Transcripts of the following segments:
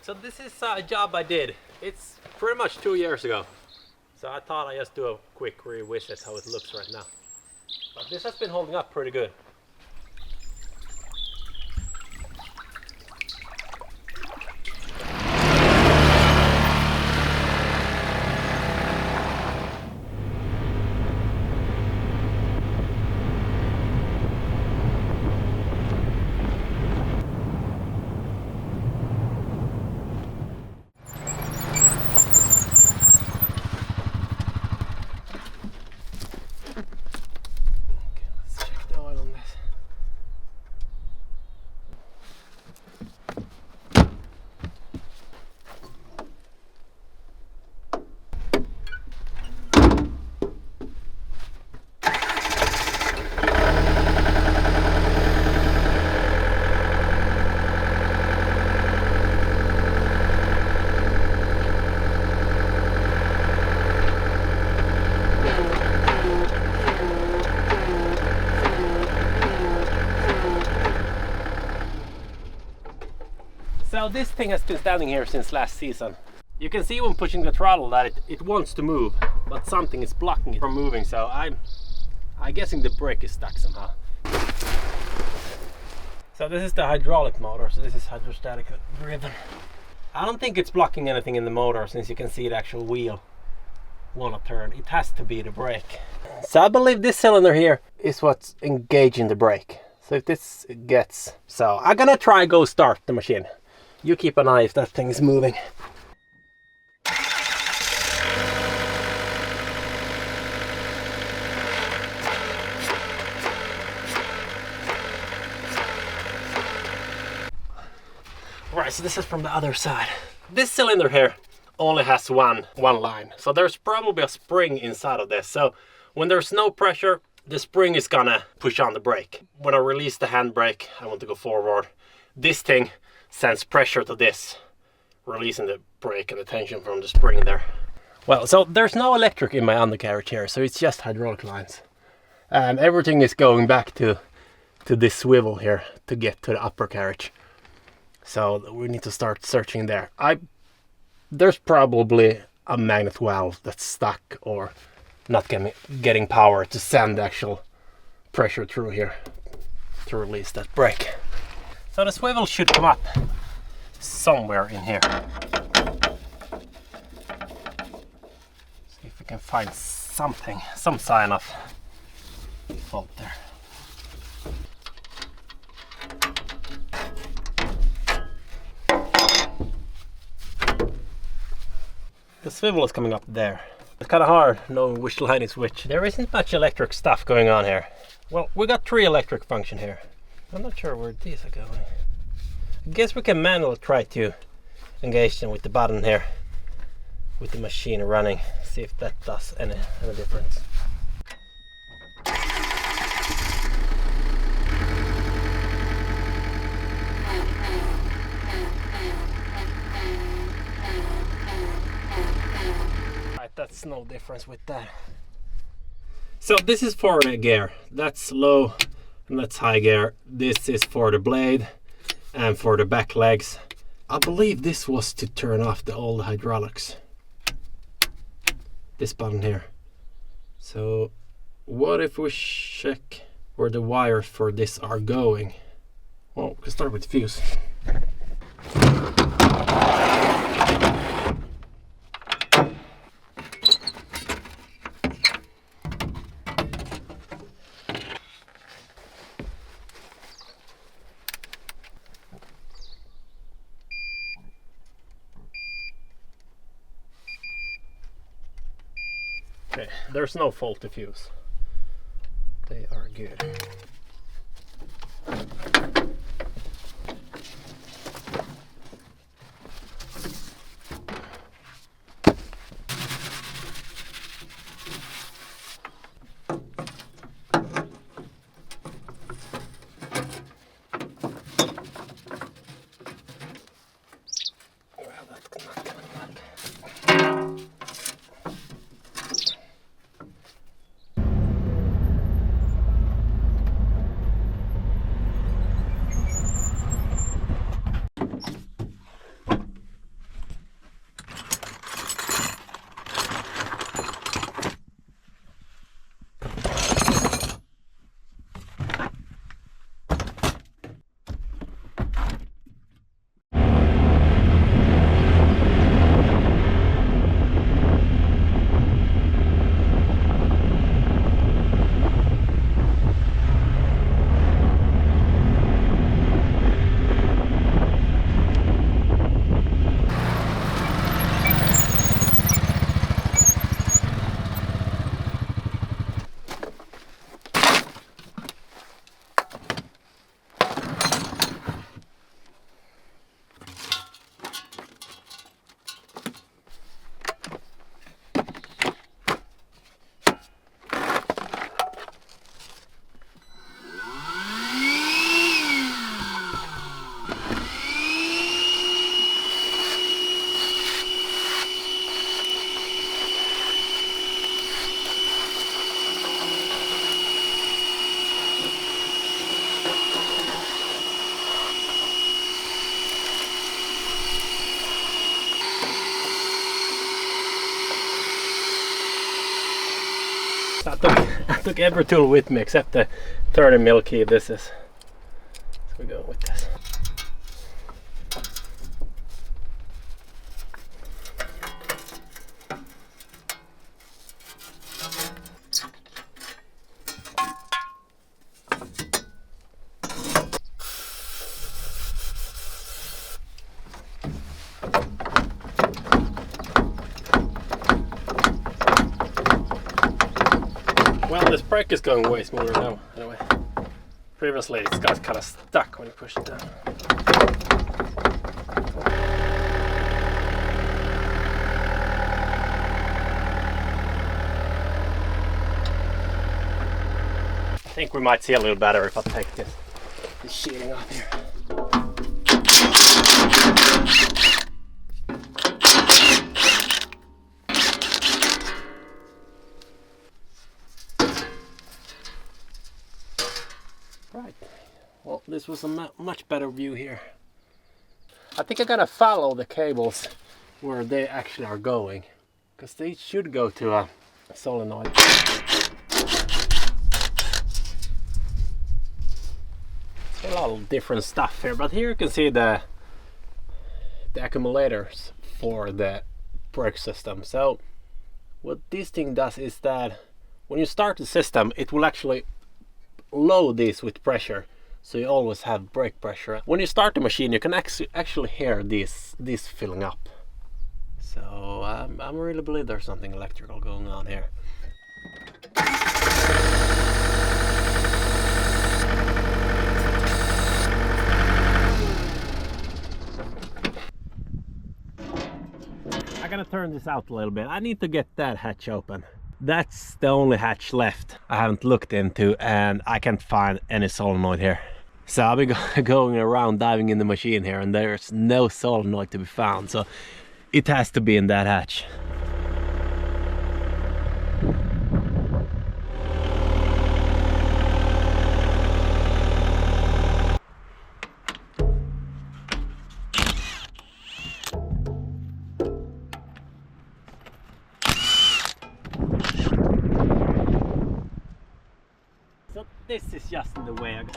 Alright, so this is a job I did. It's pretty much 2 years ago. So I thought I'd just do a quick revisit how it looks right now. But this has been holding up pretty good. So this thing has been standing here since last season. You can see when pushing the throttle that it wants to move, but something is blocking it from moving, so I'm guessing the brake is stuck somehow. So this is the hydraulic motor, so this is hydrostatic driven. I don't think it's blocking anything in the motor since you can see the actual wheel wanna turn. It has to be the brake. So I believe this cylinder here is what's engaging the brake. So if this gets... So I'm gonna try go start the machine. You keep an eye if that thing is moving. Right, so this is from the other side. This cylinder here only has one line. So there's probably a spring inside of this. So when there's no pressure, the spring is gonna push on the brake. When I release the handbrake, I want to go forward. This thing sends pressure to this, releasing the brake and the tension from the spring there. Well, so there's no electric in my undercarriage here, so it's just hydraulic lines. And everything is going back to this swivel here to get to the upper carriage. So we need to start searching there. There's probably a magnet valve that's stuck or not getting power to send the actual pressure through here to release that brake. So the swivel should come up somewhere in here. See if we can find something, some sign of fault there. The swivel is coming up there. It's kind of hard knowing which line is which. There isn't much electric stuff going on here. Well, we got 3 electric function here. I'm not sure where these are going. I guess we can manually try to engage them with the button here, with the machine running. See if that does any difference. Right, that's no difference with that. So this is for the gear. That's low and that's high gear. This is for the blade and for the back legs. I believe this was to turn off the old hydraulics. This button here. So what if we check where the wires for this are going? Well, we can start with the fuse. Okay, there's no faulty fuse. They are good. I took every tool with me except the 30mm key. This is. So we're going with this. Well, this brake is going way smoother now, anyway. Previously it got kind of stuck when you push it down. I think we might see a little better if I take this sheeting off here. Right, well, this was a much better view here. I think I'm gonna follow the cables where they actually are going, because they should go to a solenoid. A lot of different stuff here, but here you can see the accumulators for the brake system. So what this thing does is that when you start the system, it will actually load these with pressure, so you always have brake pressure. When you start the machine, you can actually hear this filling up. So I really believe there's something electrical going on here. I'm gonna turn this out a little bit. I need to get that hatch open. That's the only hatch left I haven't looked into, and I can't find any solenoid here. So I'll be going around diving in the machine here, and there's no solenoid to be found, so it has to be in that hatch. So this is just in the way I go.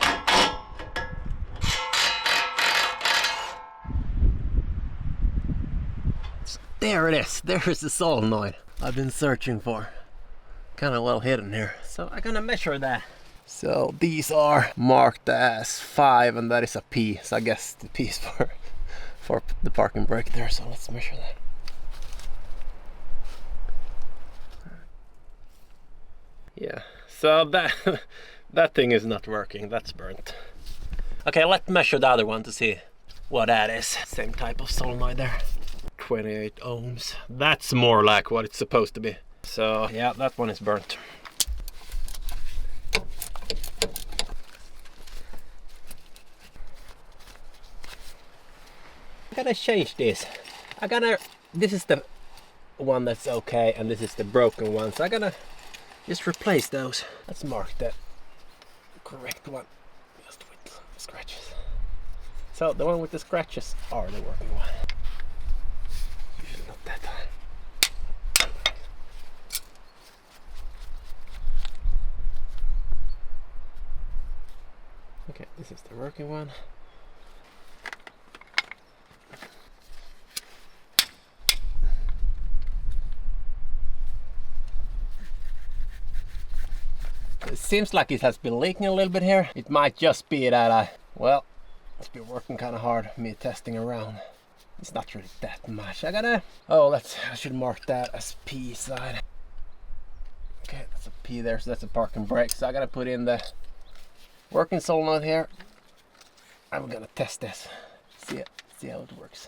There it is. There is the solenoid I've been searching for. Kind of well hidden here. So I'm gonna measure that. So these are marked as 5 and that is a P. So I guess the P is for the parking brake there. So let's measure that. Yeah. So that thing is not working. That's burnt. Okay, let's measure the other one to see what that is. Same type of solenoid there. 28 ohms. That's more like what it's supposed to be. So yeah, that one is burnt. I'm gonna change this. This is the one that's okay, and this is the broken one. So I'm gonna just replace those. Let's mark the correct one. Just with the scratches. So the one with the scratches are the working one. Usually not that high. Okay, this is the working one. It seems like it has been leaking a little bit here. It might just be that well, it's been working kind of hard, me testing around. It's not really that much. I should mark that as P side. Okay, that's a P there, so that's a parking brake. So I gotta put in the working solenoid here. I'm gonna test this. See how it works.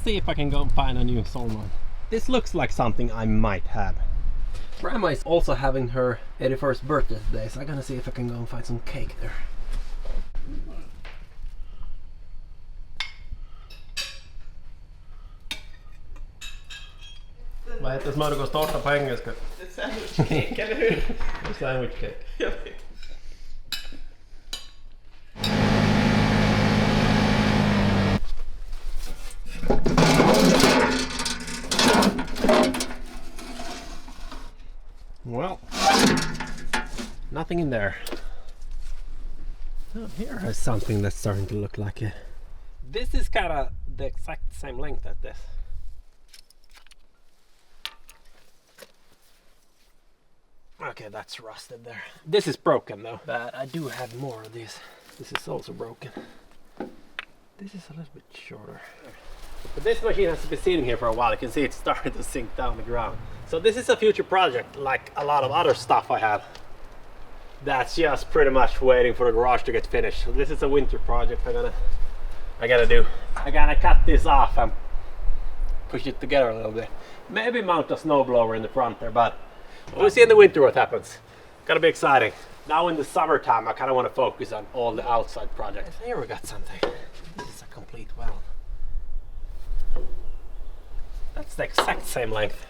See if I can go find a new solenoid. This looks like something I might have. Grandma is also having her 81st birthday today, so I'm gonna see if I can go and find some cake there. Vad heter smörgåstårta på engelska? Sandwich cake, eller hur? Sandwich cake. Jag vet. Well, nothing in there. Oh, here is something that's starting to look like it. This is kind of the exact same length as this. Okay, that's rusted there. This is broken though, but I do have more of these. This is also broken. This is a little bit shorter. But this machine has been sitting here for a while. You can see it's starting to sink down the ground. So this is a future project, like a lot of other stuff I have. That's just pretty much waiting for the garage to get finished. So this is a winter project I gotta do. I gotta cut this off and push it together a little bit. Maybe mount a snowblower in the front there, but we'll see in the winter what happens. Gonna be exciting. Now in the summertime, I kind of want to focus on all the outside projects. Here we got something. This is a complete well. That's the exact same length.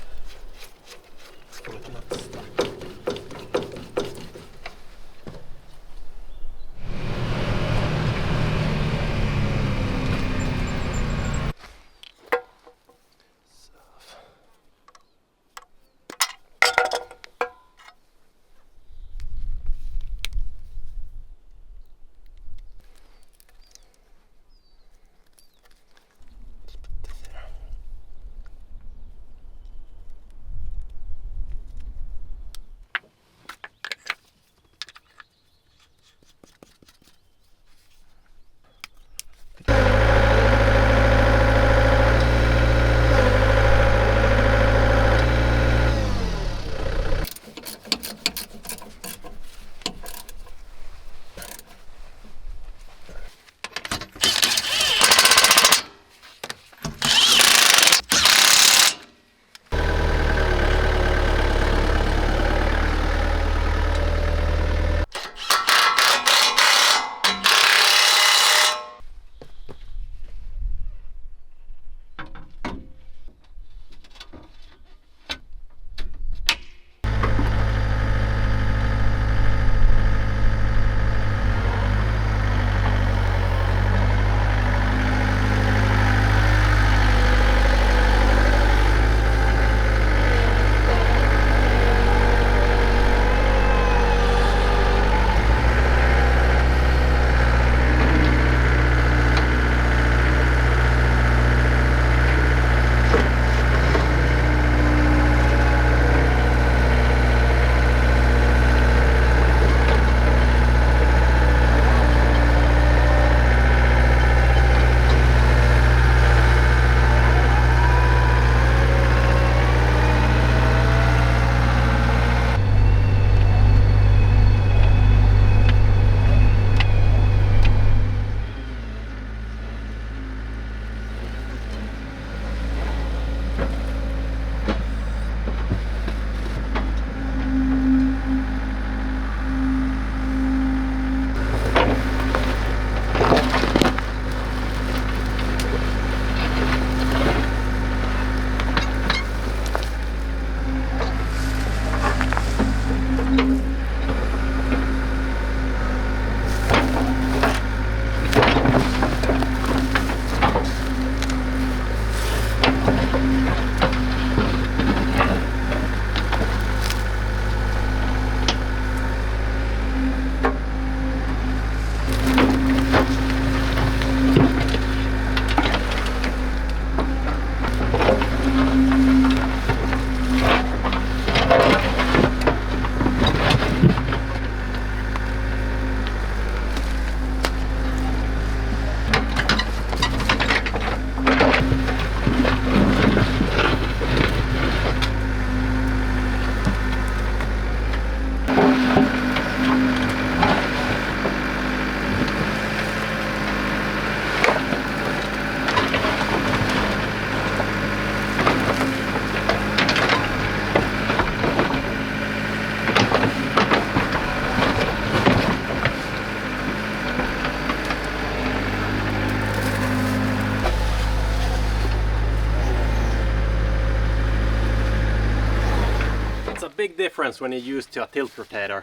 big difference when you're used to a tilt rotator,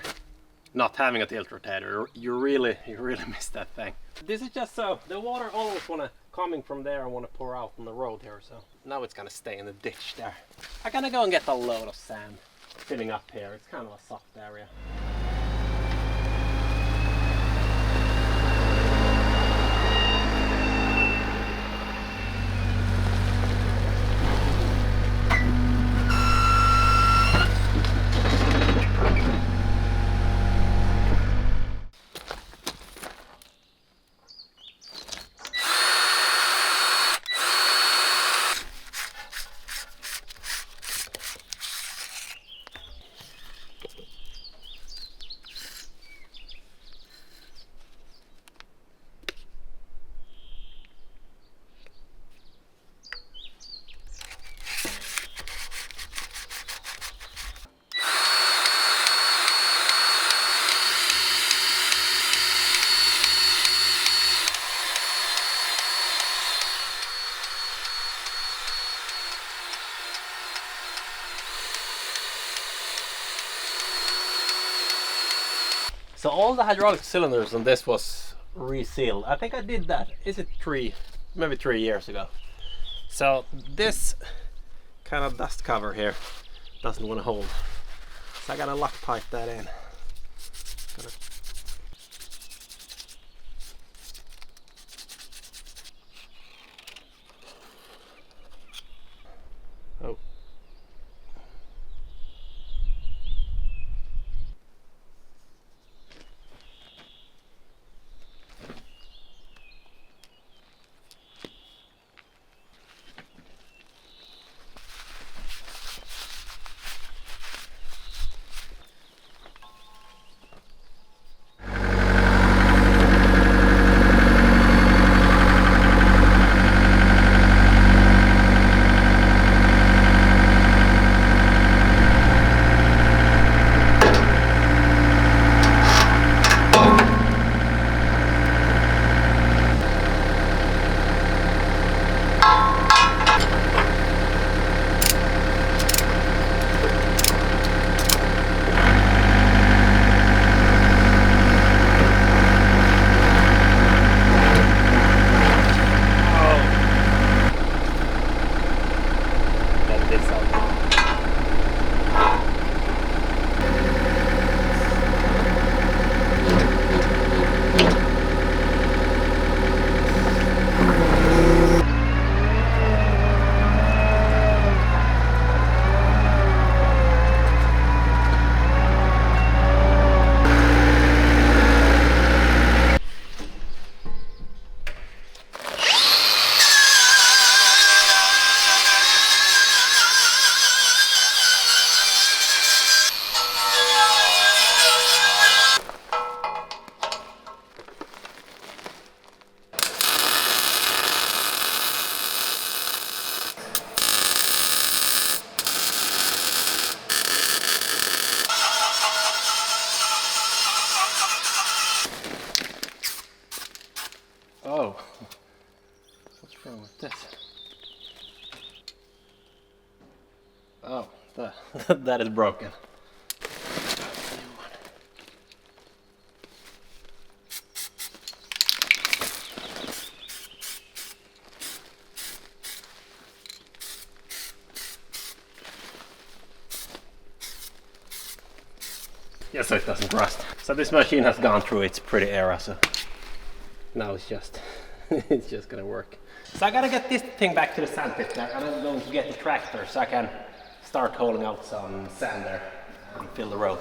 not having a tilt rotator. You really miss that thing. This is just so the water always wanna coming from there and wanna pour out on the road here. So now it's gonna stay in the ditch there. I'm gonna go and get a load of sand filling up here. It's kind of a soft area. So all the hydraulic cylinders on this was resealed. I think I did that. Is it maybe 3 years ago? So this kind of dust cover here doesn't want to hold. So I gotta lock pipe that in. Oh. Oh, what's wrong with this? Oh, that is broken. Yeah, so it doesn't rust. So this machine has gone through its pretty era, so now it's just it's just gonna work. So I gotta get this thing back to the sand pit there, and I'm going to get the tractor so I can start hauling out some sand there and fill the road.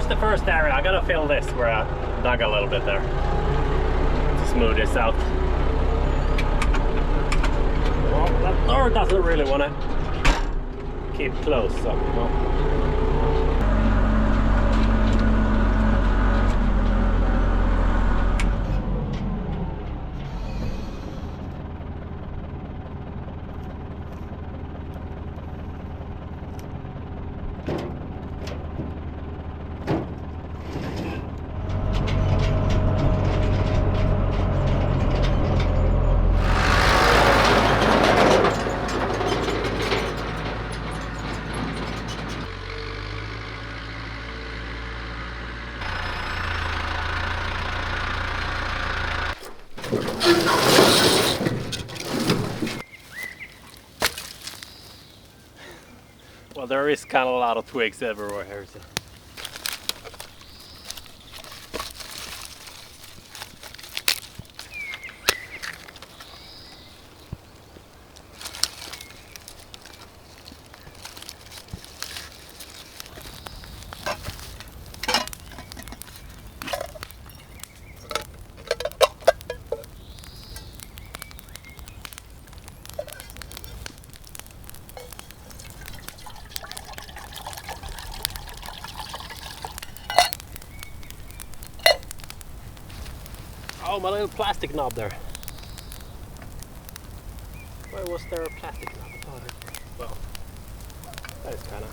the first area. I gotta fill this where I dug a little bit there to smooth this out. Well, that door doesn't really want to keep closed, so well. Well, there is kind of a lot of twigs everywhere here. So. Oh, my little plastic knob there. Where was there a plastic knob? I thought it, well, that is kind of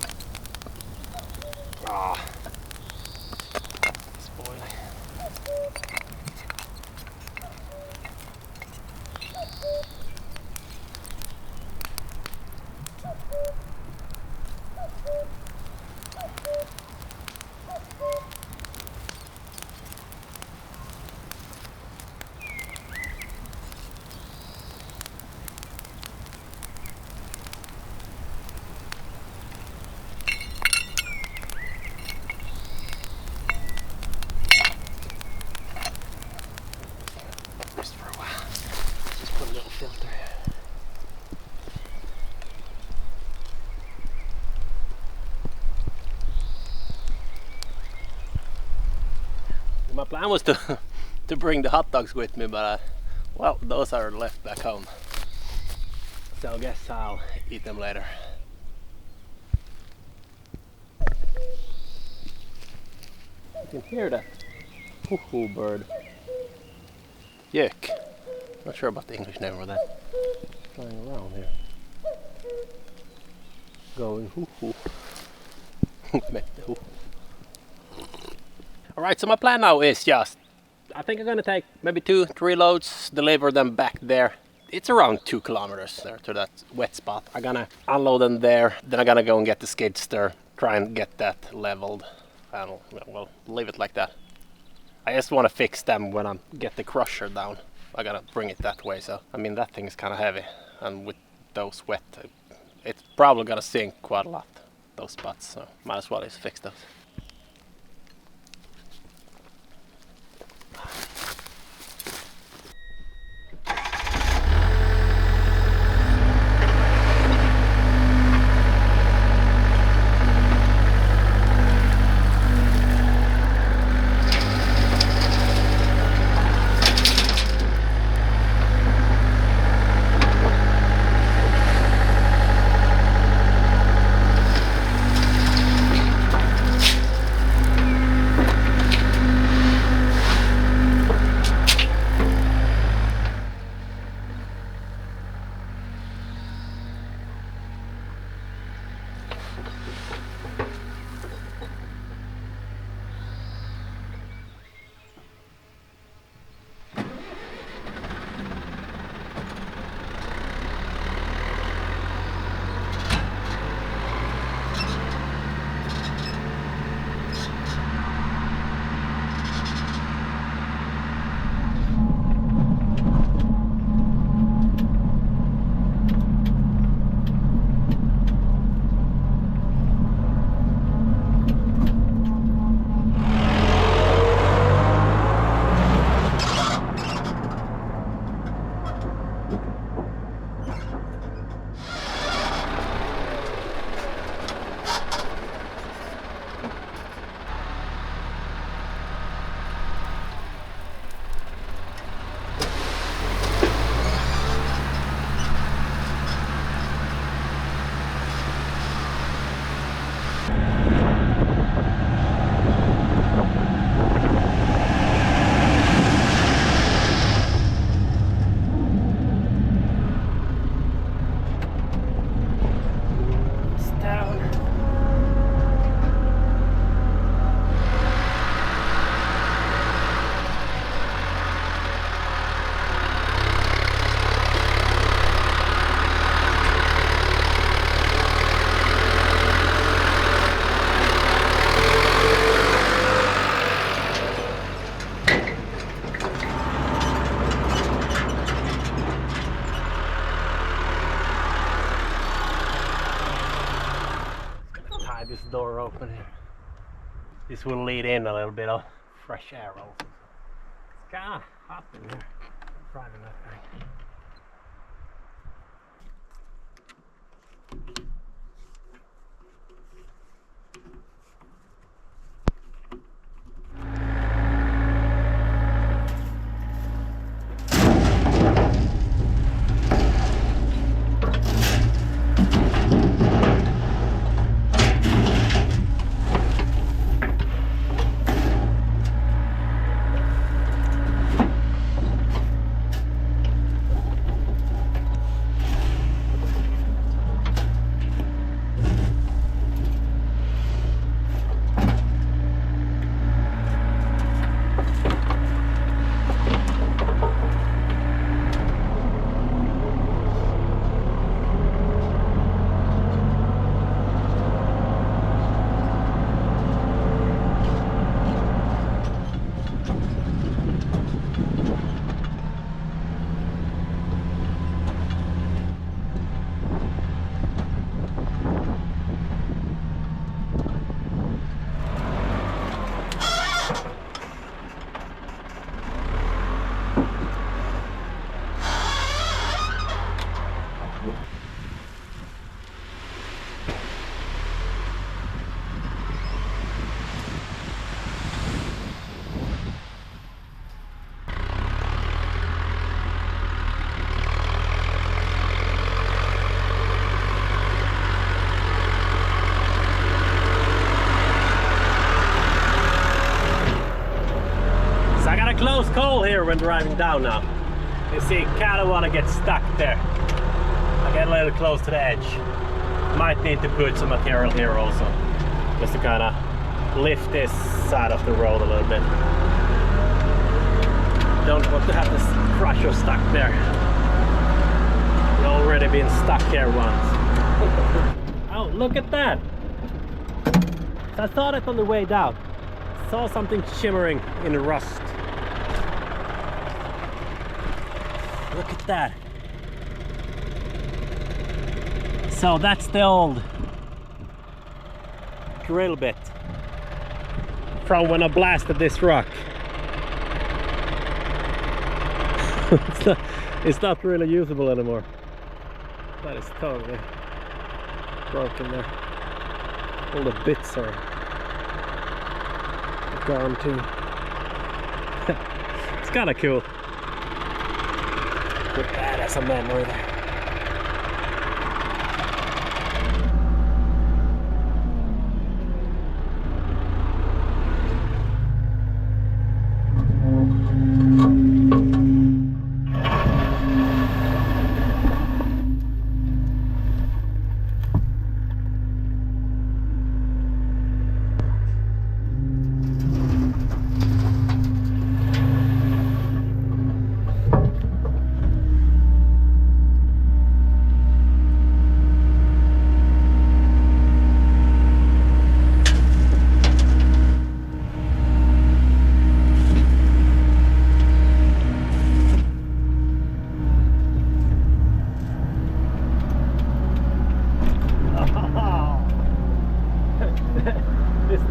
spoiling. Filter. My plan was to bring the hot dogs with me, but well, those are left back home. So I guess I'll eat them later. You can hear that hoo-hoo bird. Yuck. Not sure about the English name of that. Flying around here. Going hoo-hoo. Alright, so my plan now is just, I think I'm gonna take maybe 2-3 loads, deliver them back there. It's around 2 kilometers there to that wet spot. I'm gonna unload them there, then I'm gonna go and get the skid steer, try and get that leveled. And well, leave it like that. I just want to fix them when I get the crusher down. I gotta bring it that way, so I mean that thing is kind of heavy, and with those wet, it's probably gonna sink quite a lot, those spots, so might as well just fix those. door open here. This will lead in a little bit of fresh air also. It's kinda hot in here driving that thing. Close call here when driving down now. You see, kind of want to get stuck there. I get a little close to the edge. Might need to put some material here also, just to kind of lift this side of the road a little bit. Don't want to have this crusher stuck there. We've already been stuck here once. Oh, look at that! So I saw that on the way down. Saw something shimmering in rust. Look at that. So that's the old drill bit from when I blasted this rock. It's not really usable anymore. That is totally broken there. All the bits are gone too. It's kind of cool. Put that as a memory there.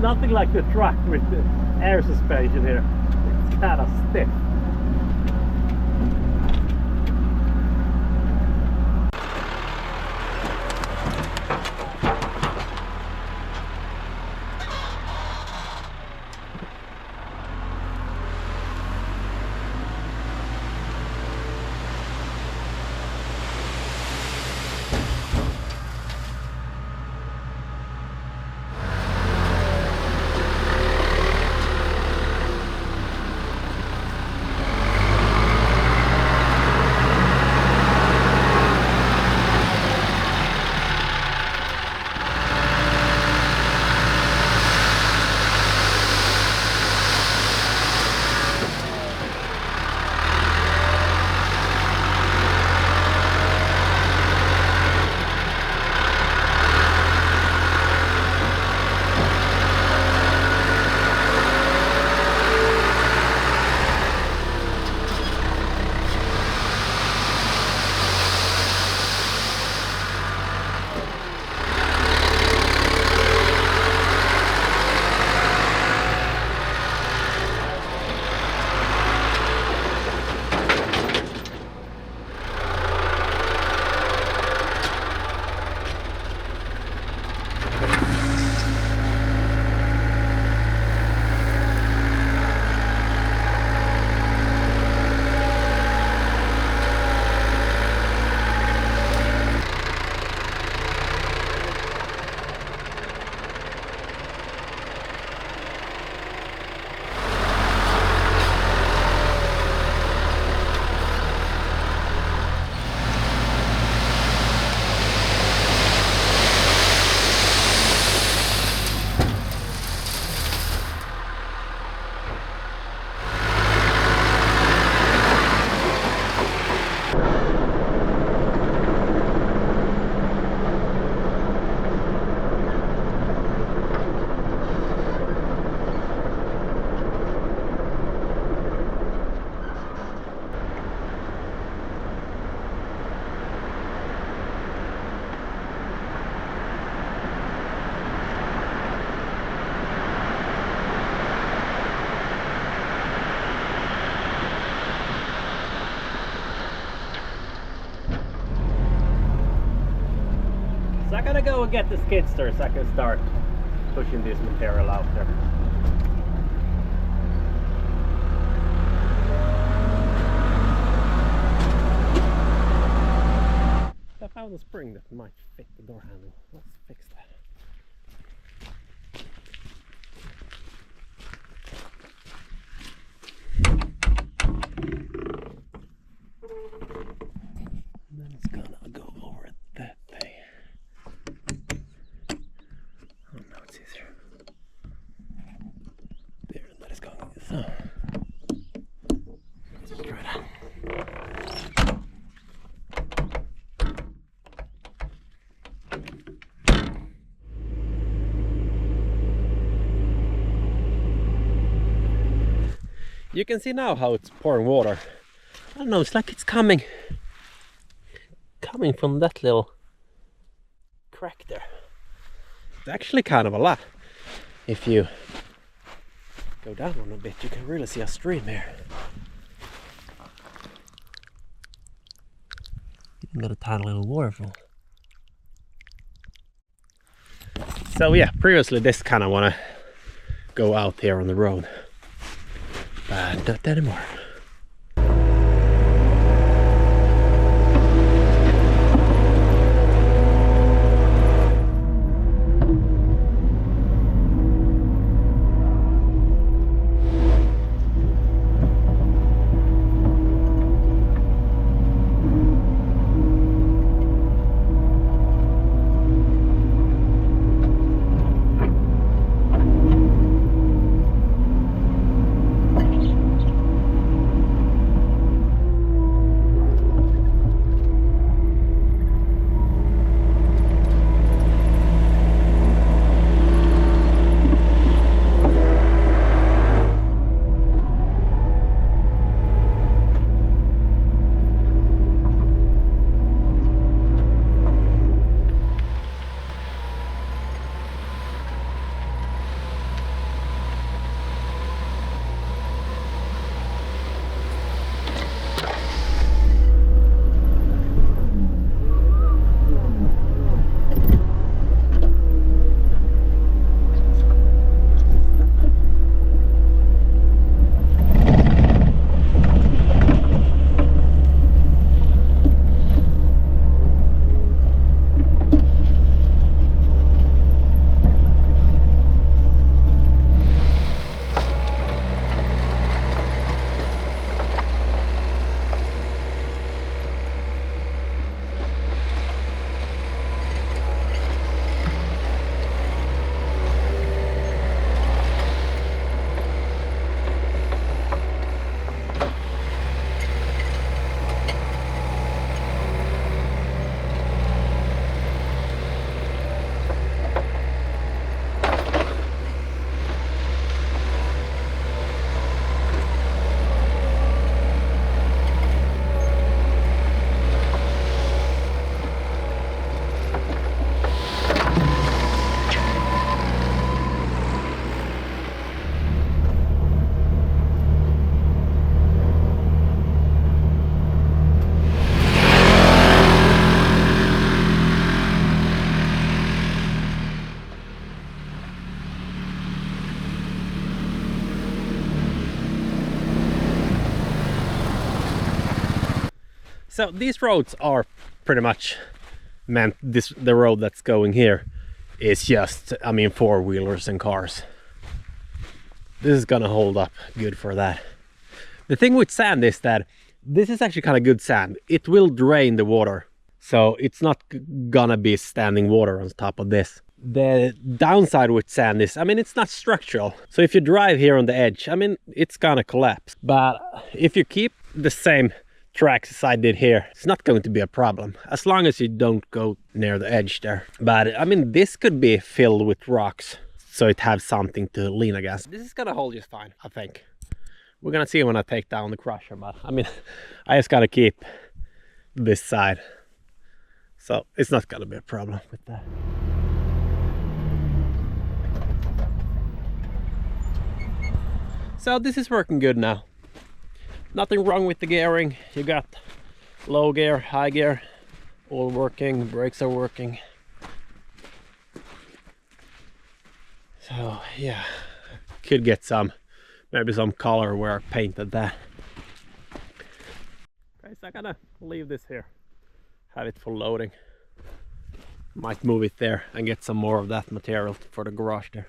Nothing like the truck with the air suspension here. It's kind of stiff. So I gotta go and get the skidster so I can start pushing this material out there. I found a spring that might fit the door handle. Let's fix that. And then it's gonna go over that thing. Oh no, it's easier. There, and that is going so. Let's try that. You can see now how it's pouring water. I don't know, it's like it's coming from that little crack there. It's actually kind of a lot. If you go down on a bit, you can really see a stream here. Even got a tiny little waterfall. So yeah, previously this kind of want to go out here on the road. But not anymore. So these roads are pretty much meant, the road that's going here is just, I mean, four-wheelers and cars. This is gonna hold up good for that. The thing with sand is that this is actually kind of good sand. It will drain the water, so it's not gonna be standing water on top of this. The downside with sand is, I mean, it's not structural. So if you drive here on the edge, I mean, it's gonna collapse. But if you keep the same tracks as I did here, it's not going to be a problem, as long as you don't go near the edge there. But I mean, this could be filled with rocks, so it has something to lean against. This is gonna hold just fine, I think. We're gonna see when I take down the crusher, but I mean, I just gotta keep this side, so it's not gonna be a problem with that. So this is working good now. Nothing wrong with the gearing. You got low gear, high gear, all working, brakes are working. So yeah, could get some, maybe some color where I painted that. Okay, so I'm gonna leave this here, have it for loading. Might move it there and get some more of that material for the garage there.